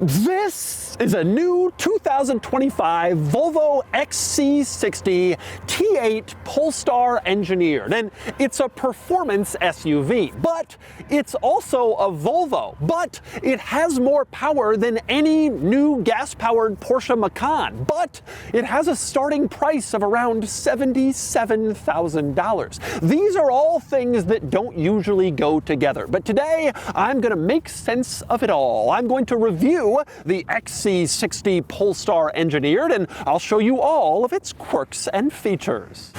This is a new 2025 Volvo XC60 T8 Polestar engineered, and it's a performance SUV, but it's also a Volvo, but it has more power than any new gas-powered Porsche Macan, but it has a starting price of around $77,000. These are all things that don't usually go together, but today I'm going to make sense of it all. I'm going to review the XC60 Polestar engineered, and I'll show you all of its quirks and features.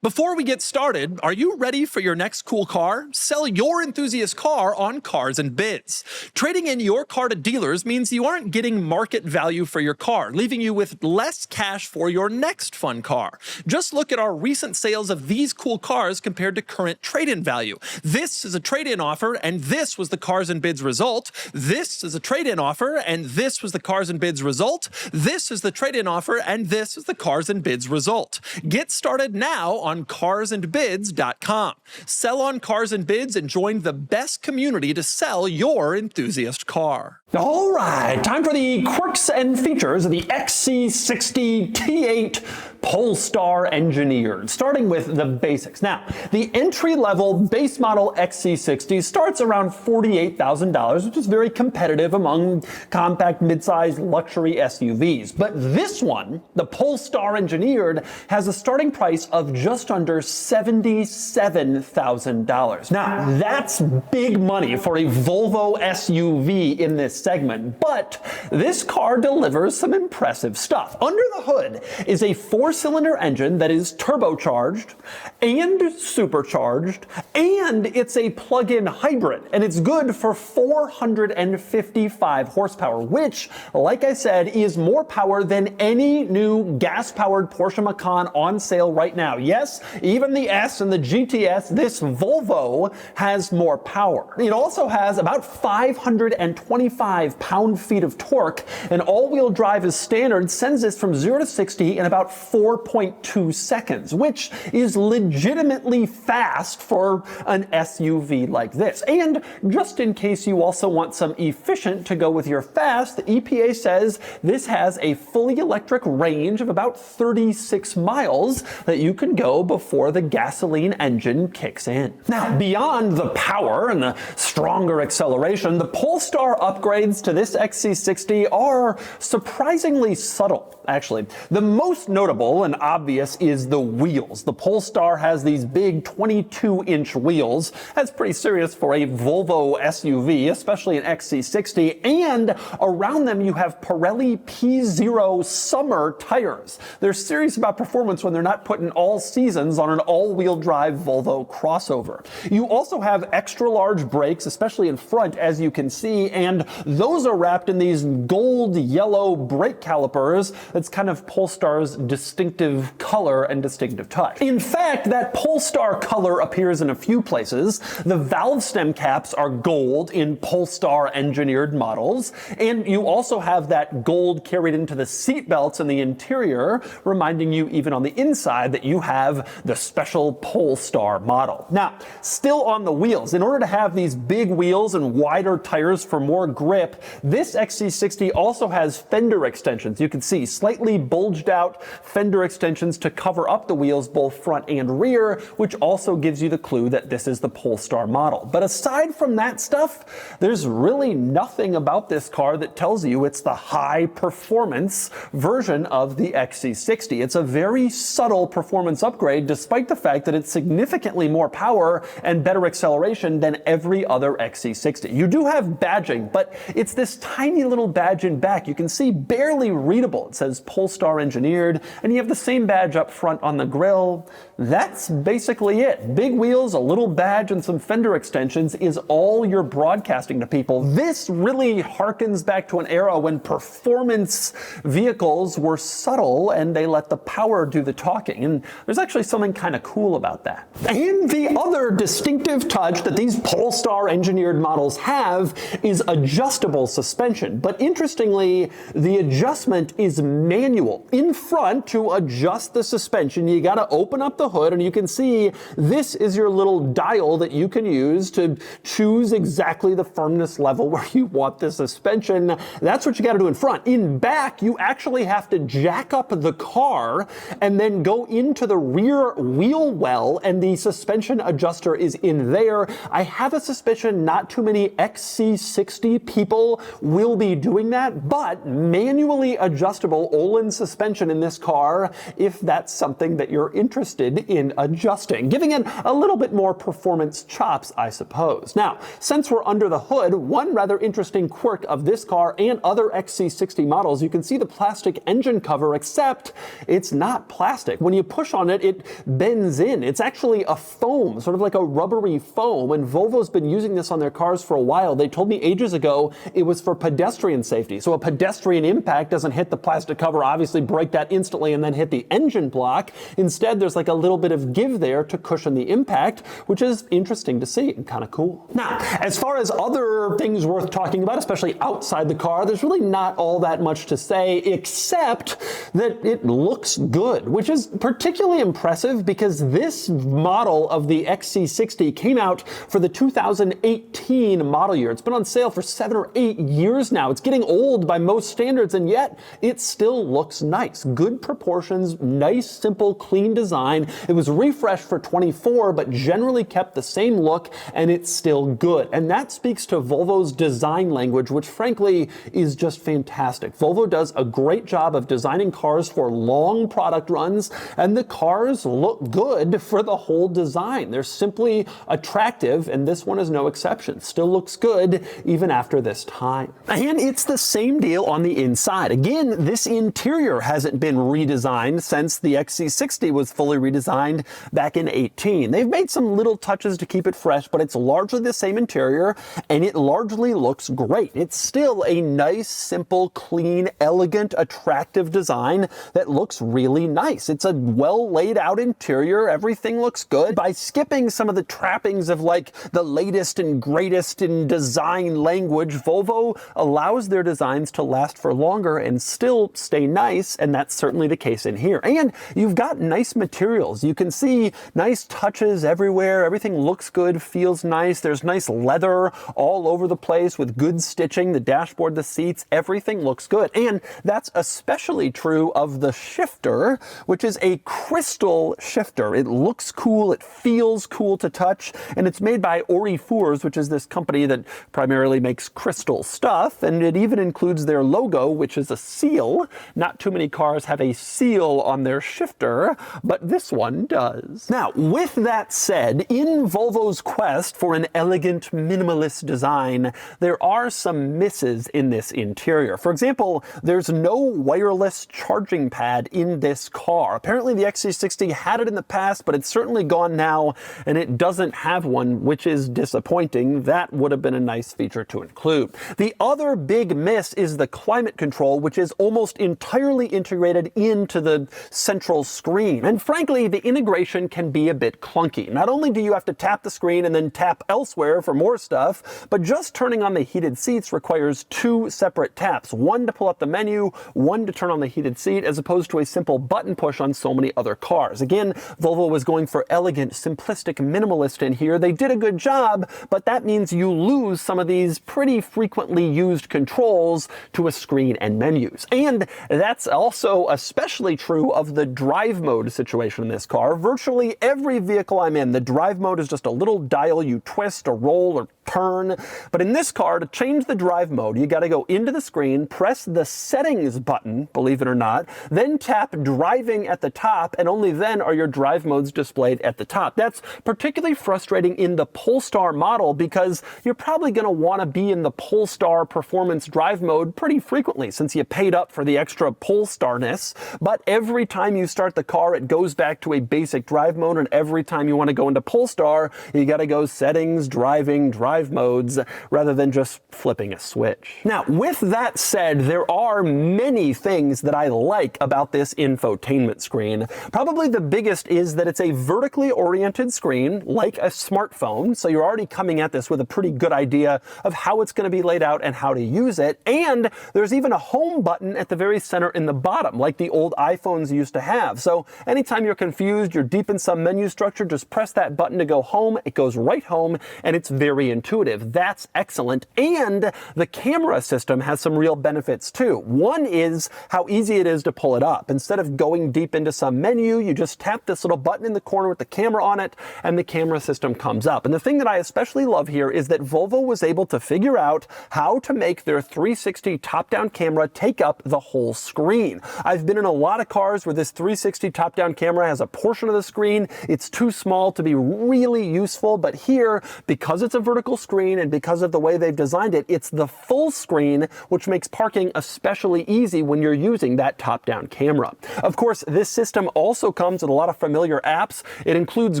Before we get started, are you ready for your next cool car? Sell your enthusiast car on Cars and Bids. Trading in your car to dealers means you aren't getting market value for your car, leaving you with less cash for your next fun car. Just look at our recent sales of these cool cars compared to current trade-in value. This is a trade-in offer, and this was the Cars and Bids result. This is a trade-in offer, and this was the Cars and Bids result. This is the trade-in offer, and this is the Cars and Bids result. Get started now on carsandbids.com. Sell on Cars and Bids and join the best community to sell your enthusiast car. All right, time for the quirks and features of the XC60 T8 Polestar engineered, starting with the basics. Now, the entry-level base model XC60 starts around $48,000, which is very competitive among compact, mid-sized luxury SUVs. But this one, the Polestar engineered, has a starting price of just under $77,000. Now, that's big money for a Volvo SUV in this segment, but this car delivers some impressive stuff. Under the hood is a four-cylinder engine that is turbocharged and supercharged, and it's a plug-in hybrid, and it's good for 455 horsepower, which, like I said, is more power than any new gas-powered Porsche Macan on sale right now. Yes, even the S and the GTS, this Volvo has more power. It also has about 525 pound-feet of torque, and all-wheel drive as standard sends this from 0 to 60 in about 4.2 seconds, which is legitimately fast for an SUV like this. And just in case you also want some efficient to go with your fast, the EPA says this has a fully electric range of about 36 miles that you can go before the gasoline engine kicks in. Now, beyond the power and the stronger acceleration, the Polestar upgrades to this XC60 are surprisingly subtle, actually. The most notable and obvious is the wheels. The Polestar has these big 22-inch wheels. That's pretty serious for a Volvo SUV, especially an XC60, and around them you have Pirelli P0 summer tires. They're serious about performance when they're not putting all seasons on an all-wheel drive Volvo crossover. You also have extra large brakes, especially in front, as you can see, and those are wrapped in these gold yellow brake calipers. That's kind of Polestar's distinctive color and distinctive touch. In fact, that Polestar color appears in a few places. The valve stem caps are gold in Polestar engineered models, and you also have that gold carried into the seat belts in the interior, reminding you even on the inside that you have the special Polestar model. Now, still on the wheels, in order to have these big wheels and wider tires for more grip, this XC60 also has fender extensions. You can see slightly bulged out fender extensions to cover up the wheels both front and rear, which also gives you the clue that this is the Polestar model. But aside from that stuff, there's really nothing about this car that tells you it's the high performance version of the XC60. It's a very subtle performance upgrade, despite the fact that it's significantly more power and better acceleration than every other XC60. You do have badging, but it's this tiny little badge in back. You can see barely readable. It says Polestar engineered, and you have the same badge up front on the grille. That's basically it. Big wheels, a little badge, and some fender extensions is all you're broadcasting to people. This really harkens back to an era when performance vehicles were subtle and they let the power do the talking. And there's actually actually something kind of cool about that. And the other distinctive touch that these Polestar engineered models have is adjustable suspension. But interestingly, the adjustment is manual. In front, to adjust the suspension, you got to open up the hood, and you can see this is your little dial that you can use to choose exactly the firmness level where you want the suspension. That's what you got to do in front. In back, you actually have to jack up the car and then go into the rear wheel well, and the suspension adjuster is in there. I have a suspicion not too many XC60 people will be doing that, but manually adjustable Öhlins suspension in this car, if that's something that you're interested in adjusting, giving it a little bit more performance chops, I suppose. Now, since we're under the hood, one rather interesting quirk of this car and other XC60 models, you can see the plastic engine cover, except it's not plastic. When you push on it, it bends in. It's actually a foam, sort of like a rubbery foam, and Volvo's been using this on their cars for a while. They told me ages ago it was for pedestrian safety. So a pedestrian impact doesn't hit the plastic cover, obviously break that instantly and then hit the engine block. Instead, there's like a little bit of give there to cushion the impact, which is interesting to see and kind of cool. Now, as far as other things worth talking about, especially outside the car, there's really not all that much to say, except that it looks good, which is particularly impressive because this model of the XC60 came out for the 2018 model year. It's been on sale for 7 or 8 years now. It's getting old by most standards, and yet it still looks nice. Good proportions, nice, simple, clean design. It was refreshed for 24, but generally kept the same look, and it's still good. And that speaks to Volvo's design language, which frankly is just fantastic. Volvo does a great job of designing cars for long product runs, and the cars look good for the whole design. They're simply attractive, and this one is no exception. Still looks good even after this time. And it's the same deal on the inside. Again, this interior hasn't been redesigned since the XC60 was fully redesigned back in 18. They've made some little touches to keep it fresh, but it's largely the same interior, and it largely looks great. It's still a nice, simple, clean, elegant, attractive design that looks really nice. It's a well laid out interior. Everything looks good. By skipping some of the trappings of like the latest and greatest in design language, Volvo allows their designs to last for longer and still stay nice, and that's certainly the case in here. And you've got nice materials. You can see nice touches everywhere. Everything looks good, feels nice. There's nice leather all over the place with good stitching. The dashboard, the seats, everything looks good. And that's especially true of the shifter, which is a crystal shifter. It looks cool, it feels cool to touch, and it's made by Aurifours, which is this company that primarily makes crystal stuff, and it even includes their logo, which is a seal. Not too many cars have a seal on their shifter, but this one does. Now, with that said, in Volvo's quest for an elegant, minimalist design, there are some misses in this interior. For example, there's no wireless charging pad in this car. Apparently the XC60 had it in the past, but it's certainly gone now, and it doesn't have one, which is disappointing. That would have been a nice feature to include. The other big miss is the climate control, which is almost entirely integrated into the central screen. And frankly, the integration can be a bit clunky. Not only do you have to tap the screen and then tap elsewhere for more stuff, but just turning on the heated seats requires 2 separate taps. One to pull up the menu, one to turn on the heated seat, as opposed to a simple button push on so many other cars. Again, Volvo was going for elegant, simplistic, minimalist in here. They did a good job, but that means you lose some of these pretty frequently used controls to a screen and menus. And that's also especially true of the drive mode situation in this car. Virtually every vehicle I'm in, the drive mode is just a little dial you twist or roll or turn. But in this car, to change the drive mode, you got to go into the screen, press the settings button, believe it or not, then tap driving at the top, and only then are your drive modes displayed at the top. That's particularly frustrating in the Polestar model because you're probably going to want to be in the Polestar performance drive mode pretty frequently since you paid up for the extra Polestar-ness. But every time you start the car, it goes back to a basic drive mode, and every time you want to go into Polestar, you got to go settings, driving, drive modes rather than just flipping a switch. Now, with that said, there are many things that I like about this infotainment screen. Probably the biggest is that it's a vertically oriented screen like a smartphone, so you're already coming at this with a pretty good idea of how it's going to be laid out and how to use it. And there's even a home button at the very center in the bottom, like the old iPhones used to have. So anytime you're confused, you're deep in some menu structure, just press that button to go home. It goes right home, and it's very intuitive. That's excellent. And the camera system has some real benefits too. One is how easy it is to pull it up. Instead of going deep into some menu, you just tap this little button in the corner with the camera on it, and the camera system comes up. And the thing that I especially love here is that Volvo was able to figure out how to make their 360 top-down camera take up the whole screen. I've been in a lot of cars where this 360 top-down camera has a portion of the screen. It's too small to be really useful, but here, because it's a vertical screen and because of the way they've designed it, it's the full screen, which makes parking especially easy when you're using that top-down camera. Of course, this system also comes with a lot of familiar apps. It includes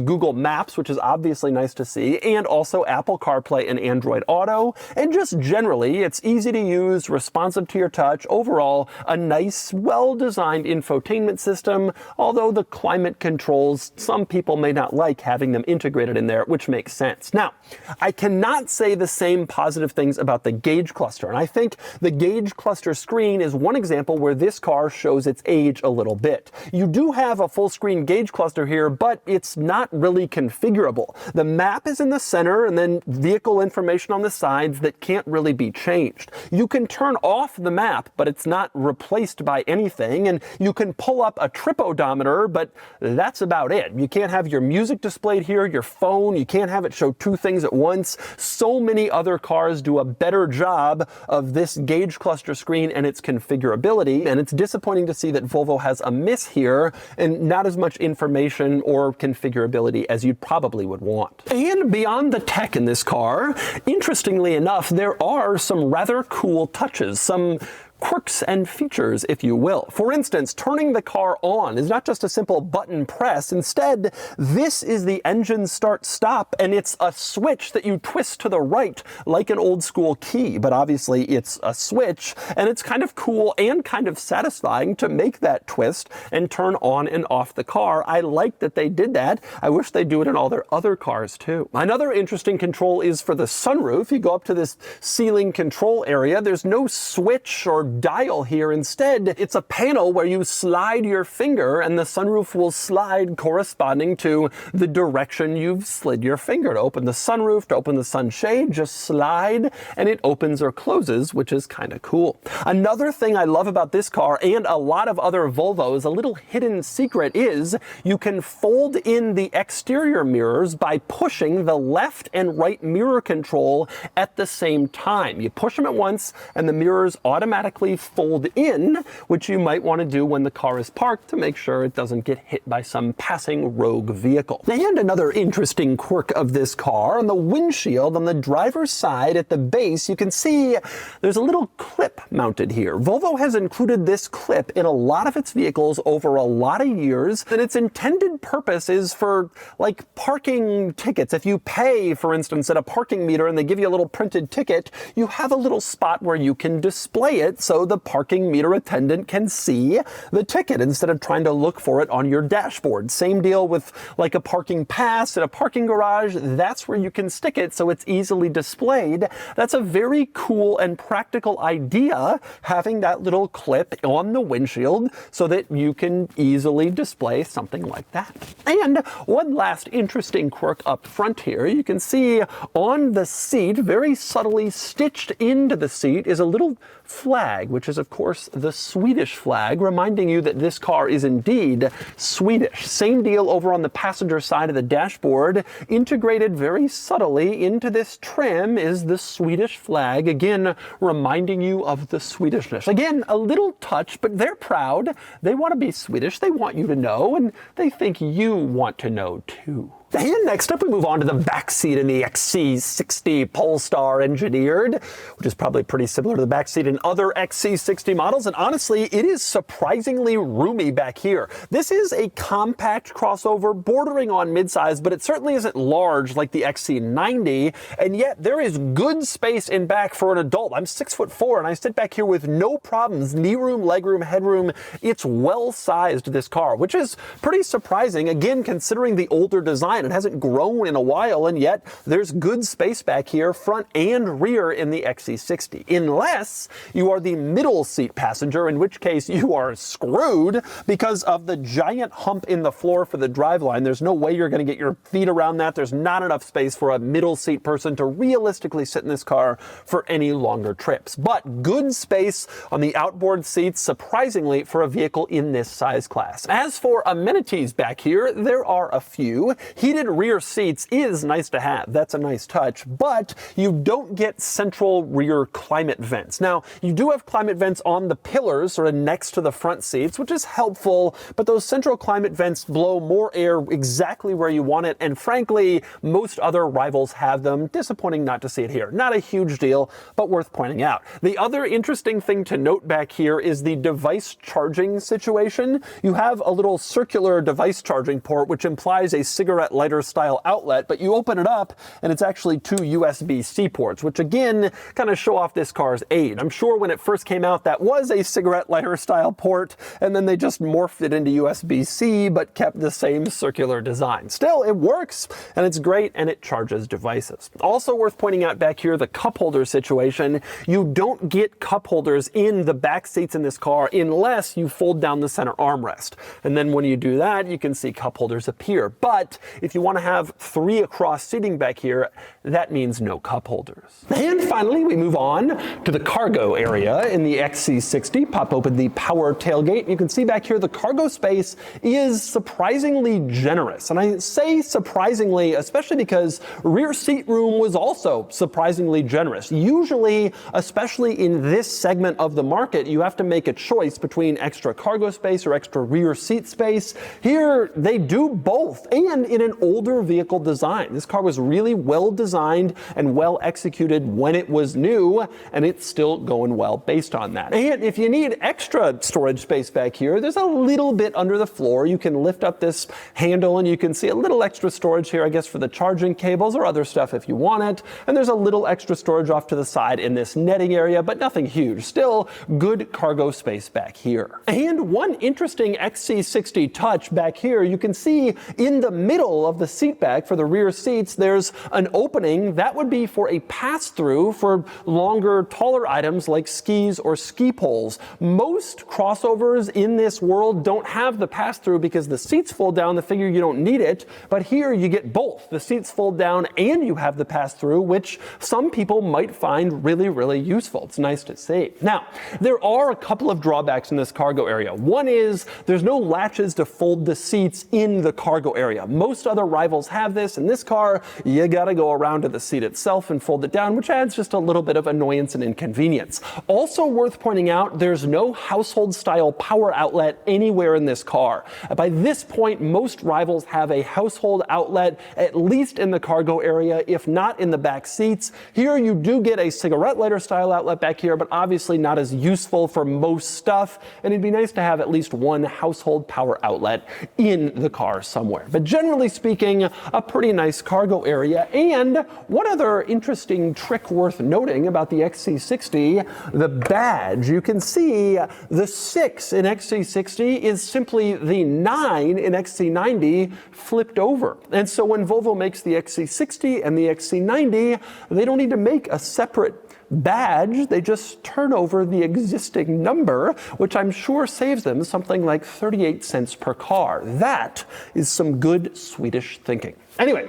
Google Maps, which is obviously nice to see, and also Apple CarPlay and Android Auto. And just generally, it's easy to use, responsive to your touch. Overall, a nice, well-designed infotainment system, although the climate controls, some people may not like having them integrated in there, which makes sense. Now, I cannot say the same positive things about the gauge cluster, and I think the gauge cluster screen is one example where this car shows its age a little bit. You do have a full screen gauge cluster here, but it's not really configurable. The map is in the center and then vehicle information on the sides that can't really be changed. You can turn off the map, but it's not replaced by anything, and you can pull up a trip odometer, but that's about it. You can't have your music displayed here, your phone, you can't have it show two things at once. So many other cars do a better job of this gauge cluster screen and its configurability, and it's disappointing to see that Volvo has a miss here and not as much information or configurability as you probably would want. And beyond the tech in this car, interestingly enough, there are some rather cool touches, some quirks and features, if you will. For instance, turning the car on is not just a simple button press. Instead, this is the engine start-stop, and it's a switch that you twist to the right like an old-school key. But obviously, it's a switch, and it's kind of cool and kind of satisfying to make that twist and turn on and off the car. I like that they did that. I wish they'd do it in all their other cars, too. Another interesting control is for the sunroof. You go up to this ceiling control area. There's no switch or dial here. Instead, it's a panel where you slide your finger and the sunroof will slide corresponding to the direction you've slid your finger. To open the sunroof, to open the sunshade, just slide and it opens or closes, which is kind of cool. Another thing I love about this car and a lot of other Volvos, a little hidden secret, is you can fold in the exterior mirrors by pushing the left and right mirror control at the same time. You push them at once and the mirrors automatically fold in, which you might want to do when the car is parked to make sure it doesn't get hit by some passing rogue vehicle. And another interesting quirk of this car, on the windshield on the driver's side at the base, you can see there's a little clip mounted here. Volvo has included this clip in a lot of its vehicles over a lot of years, and its intended purpose is for like parking tickets. If you pay, for instance, at a parking meter and they give you a little printed ticket, you have a little spot where you can display it so the parking meter attendant can see the ticket instead of trying to look for it on your dashboard. Same deal with like a parking pass at a parking garage. That's where you can stick it so it's easily displayed. That's a very cool and practical idea, having that little clip on the windshield so that you can easily display something like that. And one last interesting quirk up front here, you can see on the seat, very subtly stitched into the seat, is a little flag, which is of course the Swedish flag, reminding you that this car is indeed Swedish. Same deal over on the passenger side of the dashboard. Integrated very subtly into this trim is the Swedish flag, again reminding you of the Swedishness. Again, a little touch, but they're proud. They want to be Swedish. They want you to know, and they think you want to know too. And next up, we move on to the backseat in the XC60 Polestar Engineered, which is probably pretty similar to the backseat in other XC60 models. And honestly, it is surprisingly roomy back here. This is a compact crossover bordering on midsize, but it certainly isn't large like the XC90. And yet there is good space in back for an adult. I'm 6'4", and I sit back here with no problems. Knee room, leg room, headroom. It's well sized, this car, which is pretty surprising. Again, considering the older design, it hasn't grown in a while, and yet there's good space back here, front and rear in the XC60. Unless you are the middle seat passenger, in which case you are screwed because of the giant hump in the floor for the driveline. There's no way you're going to get your feet around that. There's not enough space for a middle seat person to realistically sit in this car for any longer trips. But good space on the outboard seats, surprisingly, for a vehicle in this size class. As for amenities back here, there are a few. Heated rear seats is nice to have. That's a nice touch, but you don't get central rear climate vents. Now, you do have climate vents on the pillars sort of next to the front seats, which is helpful, but those central climate vents blow more air exactly where you want it, and frankly, most other rivals have them. Disappointing not to see it here. Not a huge deal, but worth pointing out. The other interesting thing to note back here is the device charging situation. You have a little circular device charging port, which implies a cigarette lighter style outlet, but you open it up and it's actually two USB-C ports, which again kind of show off this car's age. I'm sure when it first came out that was a cigarette lighter style port, and then they just morphed it into USB-C but kept the same circular design. Still, it works and it's great, and it charges devices. Also worth pointing out back here, the cup holder situation. You don't get cup holders in the back seats in this car unless you fold down the center armrest, and then when you do that, you can see cup holders appear. But if you want to have 3 across seating back here, that means no cup holders. And finally, we move on to the cargo area in the XC60. Pop open the power tailgate. You can see back here the cargo space is surprisingly generous. And I say surprisingly, especially because rear seat room was also surprisingly generous. Usually, especially in this segment of the market, you have to make a choice between extra cargo space or extra rear seat space. Here, they do both, and in an older vehicle design. This car was really well designed and well executed when it was new, and it's still going well based on that. And if you need extra storage space back here, there's a little bit under the floor. You can lift up this handle and you can see a little extra storage here, I guess, for the charging cables or other stuff if you want it. And there's a little extra storage off to the side in this netting area, but nothing huge. Still good cargo space back here. And one interesting XC60 touch back here, you can see in the middle of the seat back for the rear seats, there's an opening that would be for a pass-through for longer, taller items like skis or ski poles. Most crossovers in this world don't have the pass-through because the seats fold down. They figure you don't need it, but here you get both. The seats fold down and you have the pass-through, which some people might find really, really useful. It's nice to see. Now, there are a couple of drawbacks in this cargo area. One is there's no latches to fold the seats in the cargo area. Most other rivals have this. In this car, you gotta go around to the seat itself and fold it down, which adds just a little bit of annoyance and inconvenience. Also worth pointing out, there's no household style power outlet anywhere in this car. By this point, most rivals have a household outlet, at least in the cargo area, if not in the back seats. Here you do get a cigarette lighter style outlet back here, but obviously not as useful for most stuff, and it'd be nice to have at least one household power outlet in the car somewhere. But generally speaking, a pretty nice cargo area. And one other interesting trick worth noting about the XC60, the badge. You can see the 6 in XC60 is simply the 9 in XC90 flipped over. And so when Volvo makes the XC60 and the XC90, they don't need to make a separate badge. They just turn over the existing number, which I'm sure saves them something like 38 cents per car. That is some good Swedish thinking. Anyway,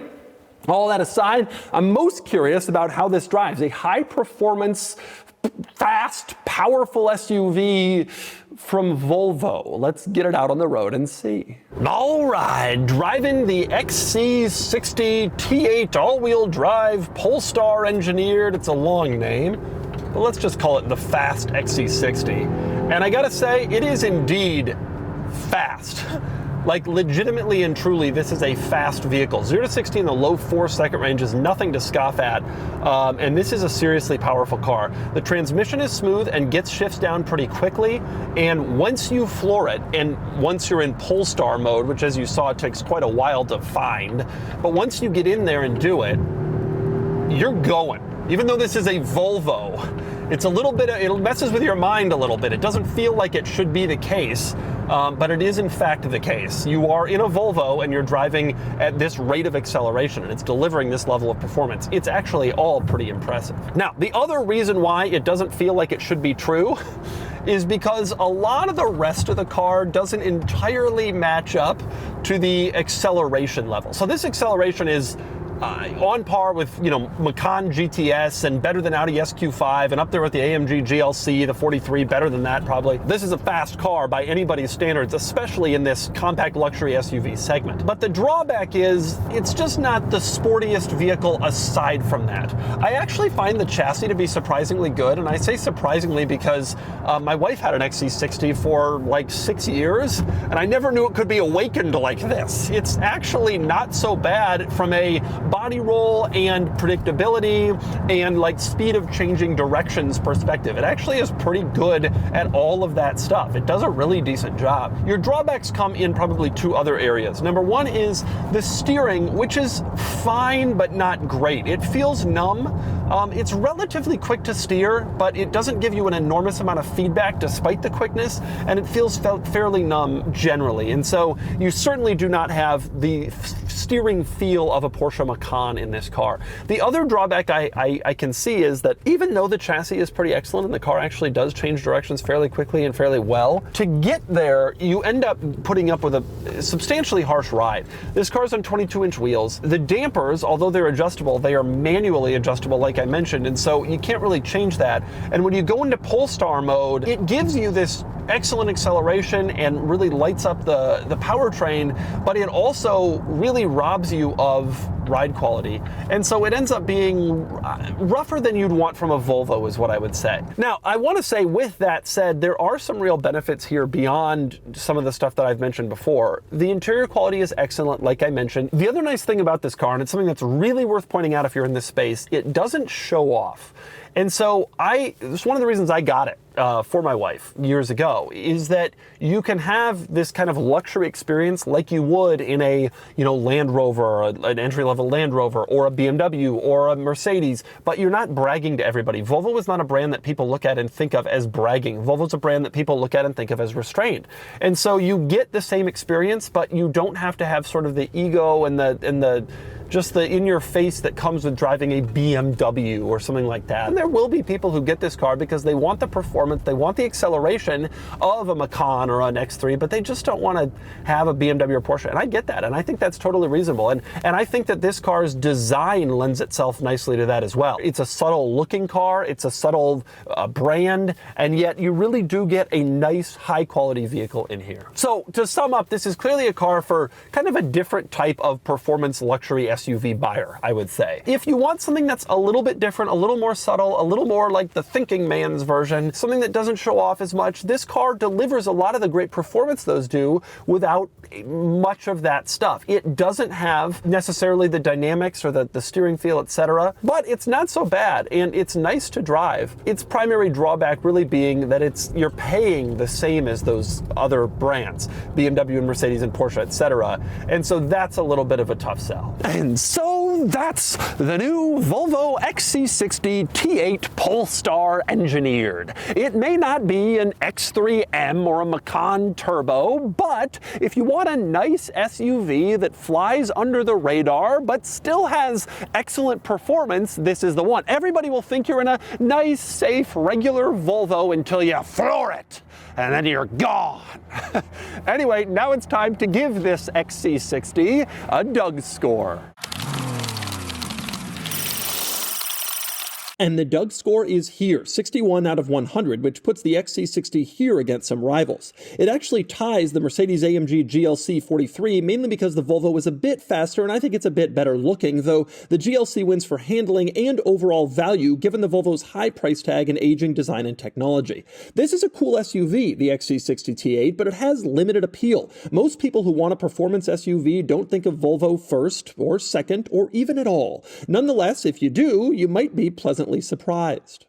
all that aside, I'm most curious about how this drives. A high-performance, fast, powerful SUV from Volvo. Let's get it out on the road and see. All right, driving the XC60 T8 all-wheel drive Polestar Engineered. It's a long name, but let's just call it the fast XC60. And I gotta say, it is indeed fast. Like, legitimately and truly, this is a fast vehicle. 0 to 60 in the low 4-second range is nothing to scoff at, and this is a seriously powerful car. The transmission is smooth and gets shifts down pretty quickly, and once you floor it, and once you're in Polestar mode, which as you saw takes quite a while to find, but once you get in there and do it, you're going. Even though this is a Volvo, it's a little bit, it messes with your mind a little bit. It doesn't feel like it should be the case, but it is in fact the case. You are in a Volvo and you're driving at this rate of acceleration and it's delivering this level of performance. It's actually all pretty impressive. Now, the other reason why it doesn't feel like it should be true is because a lot of the rest of the car doesn't entirely match up to the acceleration level. So this acceleration is on par with, you know, Macan GTS and better than Audi SQ5 and up there with the AMG GLC, the 43, better than that probably. This is a fast car by anybody's standards, especially in this compact luxury SUV segment. But the drawback is it's just not the sportiest vehicle aside from that. I actually find the chassis to be surprisingly good, and I say surprisingly because my wife had an XC60 for like 6 years, and I never knew it could be awakened like this. It's actually not so bad from a body roll and predictability and like speed of changing directions perspective. It actually is pretty good at all of that stuff. It does a really decent job. Your drawbacks come in probably 2 other areas. Number 1 is the steering, which is fine but not great. It feels numb. It's relatively quick to steer, but it doesn't give you an enormous amount of feedback despite the quickness, and it feels fairly numb generally. And so you certainly do not have the steering feel of a Porsche Macan in this car. The other drawback I can see is that even though the chassis is pretty excellent and the car actually does change directions fairly quickly and fairly well, to get there, you end up putting up with a substantially harsh ride. This car's on 22-inch wheels. The dampers, although they're adjustable, they are manually adjustable like I mentioned, and so you can't really change that. And when you go into Polestar mode, it gives you this excellent acceleration and really lights up the powertrain, but it also really robs you of ride quality. And so it ends up being rougher than you'd want from a Volvo is what I would say. Now, I want to say with that said, there are some real benefits here beyond some of the stuff that I've mentioned before. The interior quality is excellent, like I mentioned. The other nice thing about this car, and it's something that's really worth pointing out if you're in this space, it doesn't show off. And so it's one of the reasons I got it for my wife years ago, is that you can have this kind of luxury experience like you would in a, you know, Land Rover, or an entry-level Land Rover, or a BMW, or a Mercedes, but you're not bragging to everybody. Volvo is not a brand that people look at and think of as bragging. Volvo's a brand that people look at and think of as restrained. And so you get the same experience, but you don't have to have sort of the ego and just the in-your-face that comes with driving a BMW or something like that. And there will be people who get this car because they want the performance, they want the acceleration of a Macan or an X3, but they just don't want to have a BMW or Porsche. And I get that, and I think that's totally reasonable. And I think that this car's design lends itself nicely to that as well. It's a subtle-looking car, it's a subtle brand, and yet you really do get a nice, high-quality vehicle in here. So to sum up, this is clearly a car for kind of a different type of performance luxury SUV buyer, I would say. If you want something that's a little bit different, a little more subtle, a little more like the thinking man's version, something that doesn't show off as much, this car delivers a lot of the great performance those do without much of that stuff. It doesn't have necessarily the dynamics or the steering feel, etc., but it's not so bad and it's nice to drive. Its primary drawback really being that you're paying the same as those other brands, BMW and Mercedes and Porsche, etc., and so that's a little bit of a tough sell. And so that's the new Volvo XC60 T8 Polestar engineered. It may not be an X3M or a Macan Turbo, but if you want a nice SUV that flies under the radar but still has excellent performance, this is the one. Everybody will think you're in a nice, safe, regular Volvo until you floor it, and then you're gone. Anyway, now it's time to give this XC60 a DougScore. And the DougScore is here, 61 out of 100, which puts the XC60 here against some rivals. It actually ties the Mercedes-AMG GLC 43, mainly because the Volvo is a bit faster, and I think it's a bit better looking, though the GLC wins for handling and overall value, given the Volvo's high price tag and aging design and technology. This is a cool SUV, the XC60 T8, but it has limited appeal. Most people who want a performance SUV don't think of Volvo first, or second, or even at all. Nonetheless, if you do, you might be pleasantly surprised.